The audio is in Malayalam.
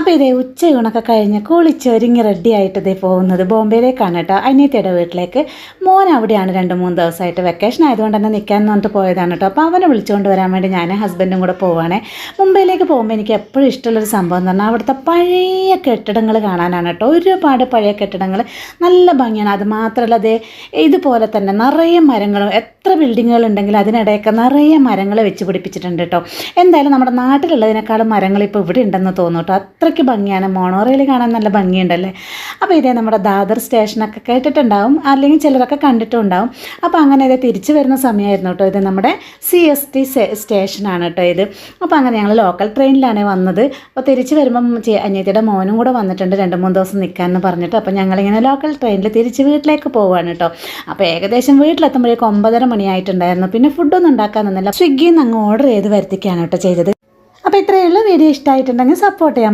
അപ്പോൾ ഇതേ ഉച്ചയൂണൊക്കെ കഴിഞ്ഞ് കുളിച്ചൊരുങ്ങി റെഡി ആയിട്ട് ഇതേ പോകുന്നത് ബോംബെയിലേക്കാണ് കേട്ടോ, അനിയത്തിയുടെ വീട്ടിലേക്ക്. മോൻ അവിടെയാണ് 2-3 ദിവസമായിട്ട്, വെക്കേഷൻ ആയതുകൊണ്ട് തന്നെ നിൽക്കാൻ പറഞ്ഞിട്ട് പോയതാണ് കേട്ടോ. അപ്പോൾ അവനെ വിളിച്ചുകൊണ്ട് വരാൻ വേണ്ടി ഞാൻ ഹസ്ബൻഡും കൂടെ പോവുകയാണേ. മുംബൈയിലേക്ക് പോകുമ്പോൾ എനിക്ക് എപ്പോഴും ഇഷ്ടമുള്ളൊരു സംഭവം എന്ന് പറഞ്ഞാൽ അവിടുത്തെ പഴയ കെട്ടിടങ്ങൾ കാണാനാണ് കേട്ടോ. ഒരുപാട് പഴയ കെട്ടിടങ്ങൾ നല്ല ഭംഗിയാണ്. അത് മാത്രമല്ല അതേ ഇതുപോലെ തന്നെ നിറയെ മരങ്ങളും, എത്ര ബിൽഡിങ്ങുകൾ ഉണ്ടെങ്കിലും അതിനിടയൊക്കെ നിറയെ മരങ്ങൾ വെച്ച് പിടിപ്പിച്ചിട്ടുണ്ട് കേട്ടോ. എന്തായാലും നമ്മുടെ നാട്ടിലുള്ളതിനേക്കാളും മരങ്ങൾ ഇപ്പോൾ ഇവിടെ ഉണ്ടെന്ന് തോന്നും കേട്ടോ. അത്രയ്ക്ക് ഭംഗിയാണ്. മോണോറെയിൽ കാണാൻ നല്ല ഭംഗിയുണ്ടല്ലേ. അപ്പോൾ ഇതേ നമ്മുടെ ദാദർ സ്റ്റേഷനൊക്കെ കേട്ടിട്ടുണ്ടാവും, അല്ലെങ്കിൽ ചിലരൊക്കെ കണ്ടിട്ടുണ്ടാവും. അപ്പോൾ അങ്ങനെ ഇത് തിരിച്ചു വരുന്ന സമയമായിരുന്നു കേട്ടോ. ഇത് നമ്മുടെ CST സ്റ്റേഷനാണ് കേട്ടോ ഇത്. അപ്പോൾ അങ്ങനെ ഞങ്ങൾ ലോക്കൽ ട്രെയിനിലാണ് വന്നത്. അപ്പോൾ തിരിച്ച് വരുമ്പം അനിയത്തിയുടെ മോനും കൂടെ വന്നിട്ടുണ്ട് 2-3 ദിവസം നിൽക്കാമെന്ന് പറഞ്ഞിട്ട്. അപ്പോൾ ഞങ്ങളിങ്ങനെ ലോക്കൽ ട്രെയിനിൽ തിരിച്ച് വീട്ടിലേക്ക് പോവുകയാണ് കേട്ടോ. അപ്പോൾ ഏകദേശം വീട്ടിലെത്തുമ്പോഴേക്കും 9:30 മണിയായിട്ടുണ്ടായിരുന്നു. പിന്നെ ഫുഡൊന്നും ഉണ്ടാക്കാൻ നിന്നില്ല, സ്വിഗ്ഗിയിൽ നിന്ന് അങ്ങ് ഓർഡർ ചെയ്ത് വരുത്തിക്കുകയാണ് കേട്ടോ ചെയ്തത്. അപ്പോൾ ഇത്രയേ ഉള്ളൂ. വീഡിയോ ഇഷ്ടമായിട്ടുണ്ടെങ്കിൽ സപ്പോർട്ട് ചെയ്യാൻ